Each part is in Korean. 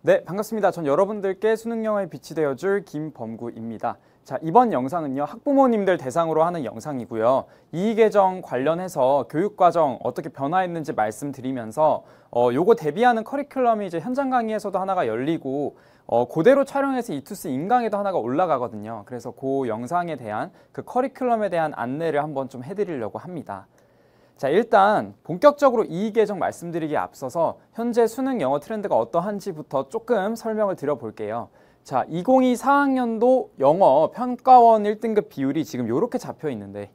네, 반갑습니다. 전 여러분들께 수능 영어에 빛이 되어줄 김범구입니다. 자, 이번 영상은요, 학부모님들 대상으로 하는 영상이고요. 이의계정 관련해서 교육과정 어떻게 변화했는지 말씀드리면서 요거 대비하는 커리큘럼이 이제 현장 강의에서도 하나가 열리고 그대로 촬영해서 이투스 인강에도 하나가 올라가거든요. 그래서 그 영상에 대한 그 커리큘럼에 대한 안내를 한번 좀 해드리려고 합니다. 자, 일단 본격적으로 이의계정 말씀드리기에 앞서서 현재 수능 영어 트렌드가 어떠한지부터 조금 설명을 드려볼게요. 자, 2024 4학년도 영어 평가원 1등급 비율이 지금 이렇게 잡혀 있는데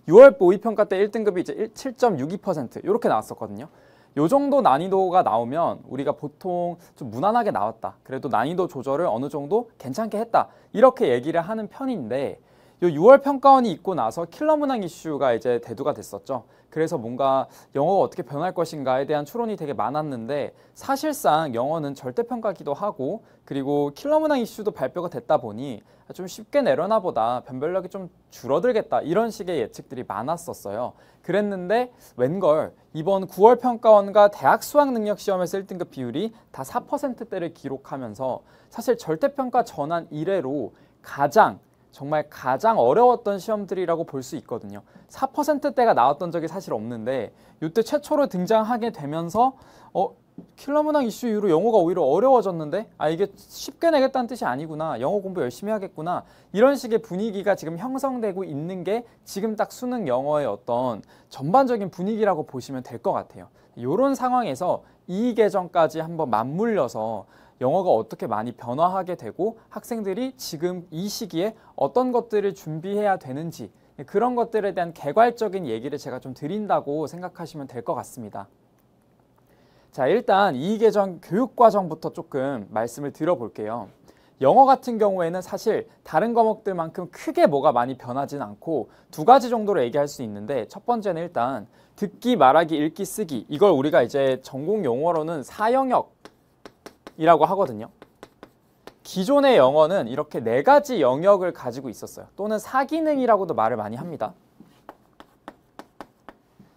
6월 모의평가 때 1등급이 이제 7.62% 이렇게 나왔었거든요. 요 정도 난이도가 나오면 우리가 보통 좀 무난하게 나왔다. 그래도 난이도 조절을 어느 정도 괜찮게 했다. 이렇게 얘기를 하는 편인데 요 6월 평가원이 있고 나서 킬러 문항 이슈가 이제 대두가 됐었죠. 그래서 뭔가 영어가 어떻게 변할 것인가에 대한 추론이 되게 많았는데 사실상 영어는 절대평가기도 하고 그리고 킬러 문항 이슈도 발표가 됐다 보니 좀 쉽게 내려나 보다 변별력이 좀 줄어들겠다 이런 식의 예측들이 많았었어요. 그랬는데 웬걸 이번 9월 평가원과 대학 수학 능력 시험에서 1등급 비율이 다 4%대를 기록하면서 사실 절대평가 전환 이래로 정말 가장 어려웠던 시험들이라고 볼 수 있거든요. 4%대가 나왔던 적이 사실 없는데 이때 최초로 등장하게 되면서 킬러 문항 이슈 이후로 영어가 오히려 어려워졌는데 이게 쉽게 내겠다는 뜻이 아니구나. 영어 공부 열심히 하겠구나. 이런 식의 분위기가 지금 형성되고 있는 게 지금 딱 수능 영어의 어떤 전반적인 분위기라고 보시면 될 것 같아요. 이런 상황에서 이의계정까지 한번 맞물려서 영어가 어떻게 많이 변화하게 되고 학생들이 지금 이 시기에 어떤 것들을 준비해야 되는지 그런 것들에 대한 개괄적인 얘기를 제가 좀 드린다고 생각하시면 될 것 같습니다. 자, 일단 이의계정 교육과정부터 조금 말씀을 드려볼게요. 영어 같은 경우에는 사실 다른 과목들만큼 크게 뭐가 많이 변하진 않고 두 가지 정도로 얘기할 수 있는데 첫 번째는 일단 듣기, 말하기, 읽기, 쓰기 이걸 우리가 이제 전공 용어로는 4영역 이라고 하거든요. 기존의 영어는 이렇게 4가지 영역을 가지고 있었어요. 또는 4기능이라고도 말을 많이 합니다.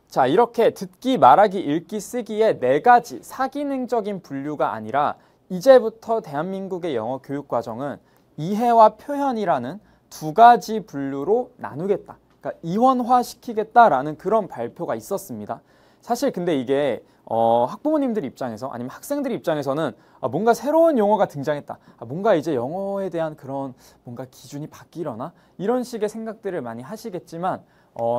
자, 이렇게 듣기, 말하기, 읽기, 쓰기의 4가지 4기능적인 분류가 아니라 이제부터 대한민국의 영어 교육과정은 이해와 표현이라는 2가지 분류로 나누겠다. 그러니까 이원화시키겠다라는 그런 발표가 있었습니다. 사실 근데 이게 학부모님들 입장에서 아니면 학생들 입장에서는 뭔가 새로운 용어가 등장했다. 뭔가 이제 영어에 대한 그런 뭔가 기준이 바뀌려나? 이런 식의 생각들을 많이 하시겠지만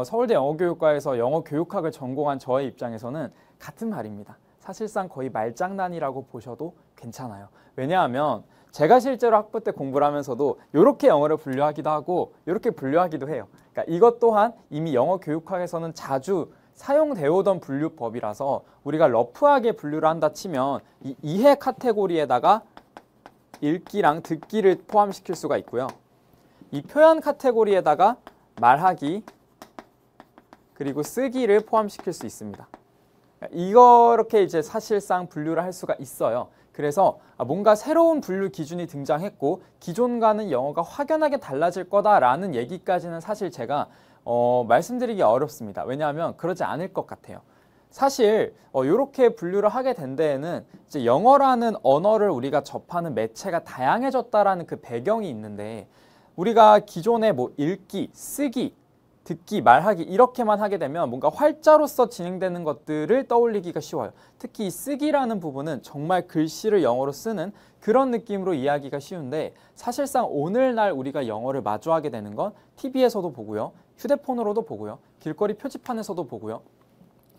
서울대 영어교육과에서 영어교육학을 전공한 저의 입장에서는 같은 말입니다. 사실상 거의 말장난이라고 보셔도 괜찮아요. 왜냐하면 제가 실제로 학부 때 공부를 하면서도 이렇게 영어를 분류하기도 하고 이렇게 분류하기도 해요. 그러니까 이것 또한 이미 영어교육학에서는 자주 사용되어 오던 분류법이라서 우리가 러프하게 분류를 한다 치면 이 이해 카테고리에다가 읽기랑 듣기를 포함시킬 수가 있고요. 이 표현 카테고리에다가 말하기 그리고 쓰기를 포함시킬 수 있습니다. 이렇게 이제 사실상 분류를 할 수가 있어요. 그래서 뭔가 새로운 분류 기준이 등장했고 기존과는 영어가 확연하게 달라질 거다라는 얘기까지는 사실 제가 말씀드리기 어렵습니다. 왜냐하면 그러지 않을 것 같아요. 사실 이렇게 분류를 하게 된 데에는 이제 영어라는 언어를 우리가 접하는 매체가 다양해졌다라는 그 배경이 있는데 우리가 기존에 뭐 읽기, 쓰기, 듣기, 말하기 이렇게만 하게 되면 뭔가 활자로서 진행되는 것들을 떠올리기가 쉬워요. 특히 이 쓰기라는 부분은 정말 글씨를 영어로 쓰는 그런 느낌으로 이해하기가 쉬운데 사실상 오늘날 우리가 영어를 마주하게 되는 건 TV에서도 보고요. 휴대폰으로도 보고요. 길거리 표지판에서도 보고요.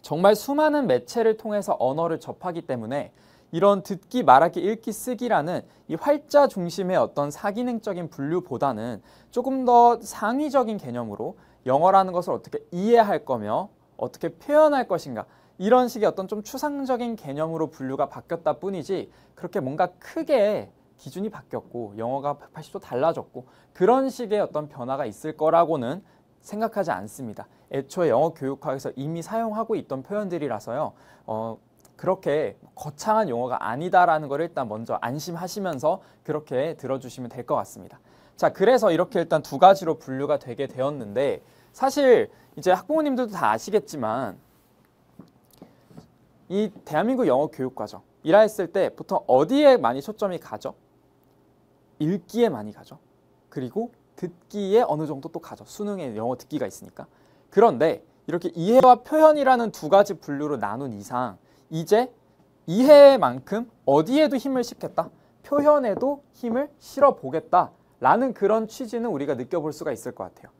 정말 수많은 매체를 통해서 언어를 접하기 때문에 이런 듣기, 말하기, 읽기, 쓰기라는 이 활자 중심의 어떤 사기능적인 분류보다는 조금 더 상위적인 개념으로 영어라는 것을 어떻게 이해할 거며 어떻게 표현할 것인가 이런 식의 어떤 좀 추상적인 개념으로 분류가 바뀌었다 뿐이지 그렇게 뭔가 크게 기준이 바뀌었고 영어가 180도 달라졌고 그런 식의 어떤 변화가 있을 거라고는 생각하지 않습니다. 애초에 영어 교육학에서 이미 사용하고 있던 표현들이라서요. 그렇게 거창한 용어가 아니다라는 걸 일단 먼저 안심하시면서 그렇게 들어주시면 될 것 같습니다. 자, 그래서 이렇게 일단 2가지로 분류가 되게 되었는데 사실 이제 학부모님들도 다 아시겠지만 이 대한민국 영어 교육과정 이라 했을 때 보통 어디에 많이 초점이 가죠? 읽기에 많이 가죠. 그리고 듣기에 어느 정도 또 가죠. 수능에 영어 듣기가 있으니까. 그런데 이렇게 이해와 표현이라는 두 가지 분류로 나눈 이상 이제 이해만큼 어디에도 힘을 싣겠다. 표현에도 힘을 실어보겠다. 라는 그런 취지는 우리가 느껴볼 수가 있을 것 같아요.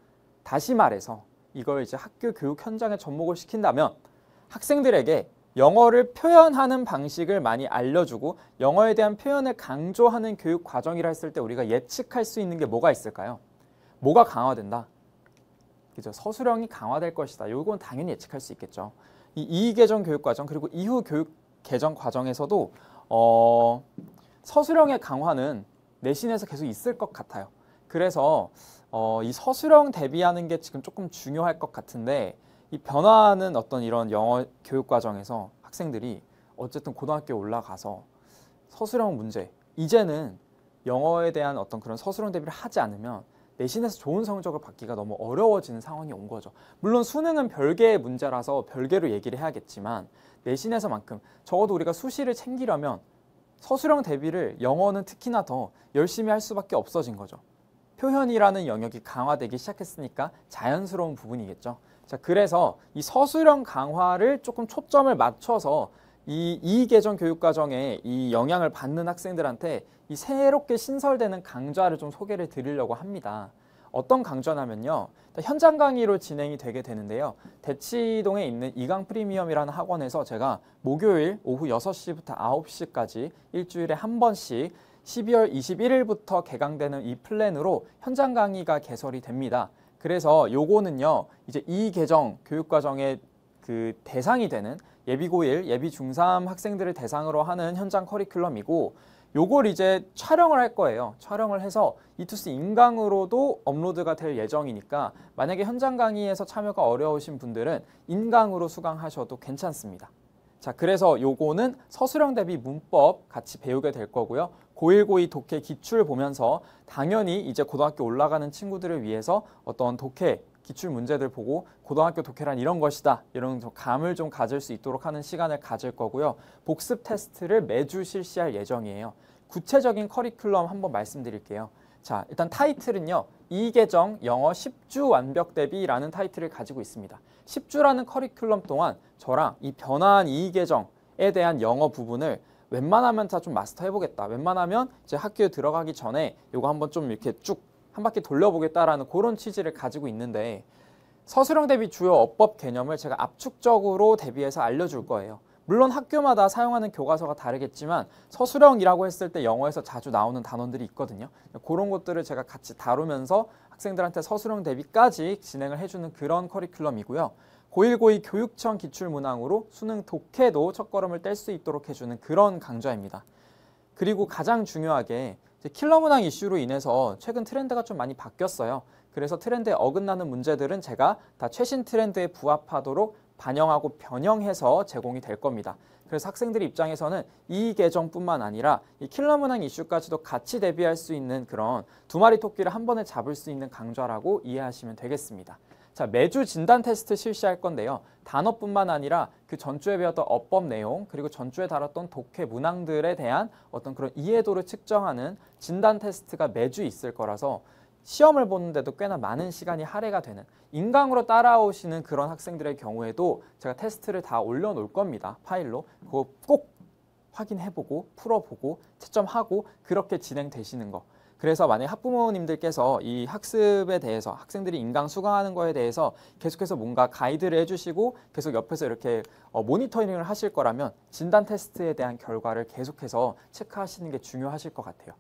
다시 말해서 이걸 이제 학교 교육 현장에 접목을 시킨다면 학생들에게 영어를 표현하는 방식을 많이 알려주고 영어에 대한 표현을 강조하는 교육 과정이라 했을 때 우리가 예측할 수 있는 게 뭐가 있을까요? 뭐가 강화된다? 그죠? 서술형이 강화될 것이다. 이건 당연히 예측할 수 있겠죠. 이 이의개정 교육 과정 그리고 이후 교육 개정 과정에서도 서술형의 강화는 내신에서 계속 있을 것 같아요. 그래서 이 서술형 대비하는 게 지금 조금 중요할 것 같은데 이 변화하는 어떤 이런 영어 교육 과정에서 학생들이 어쨌든 고등학교에 올라가서 서술형 문제 이제는 영어에 대한 어떤 그런 서술형 대비를 하지 않으면 내신에서 좋은 성적을 받기가 너무 어려워지는 상황이 온 거죠. 물론 수능은 별개의 문제라서 별개로 얘기를 해야겠지만 내신에서만큼 적어도 우리가 수시를 챙기려면 서술형 대비를 영어는 특히나 더 열심히 할 수밖에 없어진 거죠. 표현이라는 영역이 강화되기 시작했으니까 자연스러운 부분이겠죠. 자, 그래서 이 서술형 강화를 조금 초점을 맞춰서 이 이의개정 교육과정에 이 영향을 받는 학생들한테 이 새롭게 신설되는 강좌를 좀 소개를 드리려고 합니다. 어떤 강좌냐면요. 현장 강의로 진행이 되게 되는데요. 대치동에 있는 이강 프리미엄이라는 학원에서 제가 목요일 오후 6시부터 9시까지 일주일에 한 번씩 12월 21일부터 개강되는 이 플랜으로 현장 강의가 개설이 됩니다. 그래서 요거는요, 이제 이 개정 교육과정의 그 대상이 되는 예비 고1, 예비 중3 학생들을 대상으로 하는 현장 커리큘럼이고, 요걸 이제 촬영을 할 거예요. 촬영을 해서 이투스 인강으로도 업로드가 될 예정이니까 만약에 현장 강의에서 참여가 어려우신 분들은 인강으로 수강하셔도 괜찮습니다. 자, 그래서 요거는 서술형 대비 문법 같이 배우게 될 거고요. 고1, 고2 독해 기출 보면서 당연히 이제 고등학교 올라가는 친구들을 위해서 어떤 독해 기출 문제들 보고 고등학교 독해란 이런 것이다. 이런 감을 좀 가질 수 있도록 하는 시간을 가질 거고요. 복습 테스트를 매주 실시할 예정이에요. 구체적인 커리큘럼 한번 말씀드릴게요. 자, 일단 타이틀은요. 이의개정 영어 10주 완벽 대비라는 타이틀을 가지고 있습니다. 10주라는 커리큘럼 동안 저랑 이 변화한 이의개정에 대한 영어 부분을 웬만하면 다 좀 마스터 해보겠다. 웬만하면 이제 학교에 들어가기 전에 이거 한번 좀 이렇게 쭉 한 바퀴 돌려보겠다라는 그런 취지를 가지고 있는데 서술형 대비 주요 어법 개념을 제가 압축적으로 대비해서 알려줄 거예요. 물론 학교마다 사용하는 교과서가 다르겠지만 서술형이라고 했을 때 영어에서 자주 나오는 단원들이 있거든요. 그런 것들을 제가 같이 다루면서 학생들한테 서술형 대비까지 진행을 해주는 그런 커리큘럼이고요. 고1, 고2 교육청 기출문항으로 수능 독해도 첫걸음을 뗄 수 있도록 해주는 그런 강좌입니다. 그리고 가장 중요하게 킬러 문항 이슈로 인해서 최근 트렌드가 좀 많이 바뀌었어요. 그래서 트렌드에 어긋나는 문제들은 제가 다 최신 트렌드에 부합하도록 반영하고 변형해서 제공이 될 겁니다. 그래서 학생들 입장에서는 이 개정뿐만 아니라 이 킬러 문항 이슈까지도 같이 대비할 수 있는 그런 두 마리 토끼를 한 번에 잡을 수 있는 강좌라고 이해하시면 되겠습니다. 자, 매주 진단 테스트 실시할 건데요. 단어뿐만 아니라 그 전주에 배웠던 어법 내용 그리고 전주에 다뤘던 독해 문항들에 대한 어떤 그런 이해도를 측정하는 진단 테스트가 매주 있을 거라서 시험을 보는데도 꽤나 많은 시간이 할애가 되는 인강으로 따라오시는 그런 학생들의 경우에도 제가 테스트를 다 올려놓을 겁니다. 파일로. 그거 꼭 확인해보고 풀어보고 채점하고 그렇게 진행되시는 거. 그래서 만약 학부모님들께서 이 학습에 대해서 학생들이 인강 수강하는 거에 대해서 계속해서 뭔가 가이드를 해주시고 계속 옆에서 이렇게 모니터링을 하실 거라면 진단 테스트에 대한 결과를 계속해서 체크하시는 게 중요하실 것 같아요.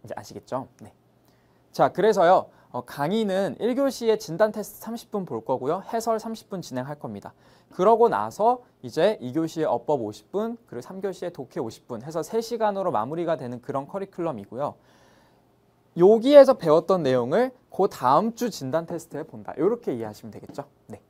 이제 아시겠죠? 네. 자, 그래서요. 강의는 1교시에 진단 테스트 30분 볼 거고요. 해설 30분 진행할 겁니다. 그러고 나서 이제 2교시에 어법 50분, 그리고 3교시에 독해 50분 해서 3시간으로 마무리가 되는 그런 커리큘럼이고요. 여기에서 배웠던 내용을 그 다음 주 진단 테스트에 본다. 이렇게 이해하시면 되겠죠? 네.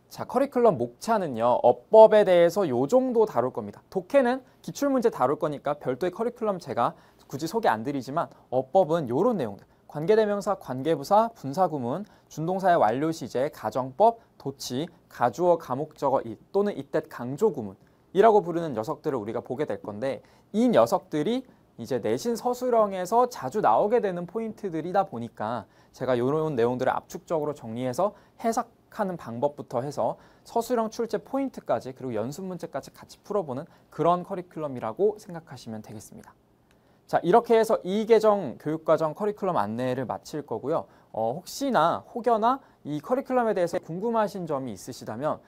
자, 커리큘럼 목차는요. 어법에 대해서 요 정도 다룰 겁니다. 독해는 기출문제 다룰 거니까 별도의 커리큘럼 제가 굳이 소개 안 드리지만 어법은 요런 내용들. 관계대명사, 관계부사, 분사구문, 준동사의 완료시제, 가정법, 도치, 가주어, 가목적어 또는 이때 강조구문 이라고 부르는 녀석들을 우리가 보게 될 건데, 이 녀석들이 이제 내신 서술형에서 자주 나오게 되는 포인트들이다 보니까 제가 이런 내용들을 압축적으로 정리해서 해석하는 방법부터 해서 서술형 출제 포인트까지, 그리고 연습 문제까지 같이 풀어보는 그런 커리큘럼이라고 생각하시면 되겠습니다. 자, 이렇게 해서 2계정 교육과정 커리큘럼 안내를 마칠 거고요. 혹시나 혹여나 이 커리큘럼에 대해서 궁금하신 점이 있으시다면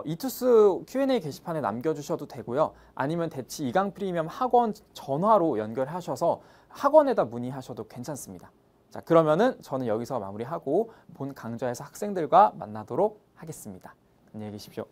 이투스 Q&A 게시판에 남겨주셔도 되고요. 아니면 대치 2강 프리미엄 학원 전화로 연결하셔서 학원에다 문의하셔도 괜찮습니다. 자, 그러면은 저는 여기서 마무리하고 본 강좌에서 학생들과 만나도록 하겠습니다. 안녕히 계십시오.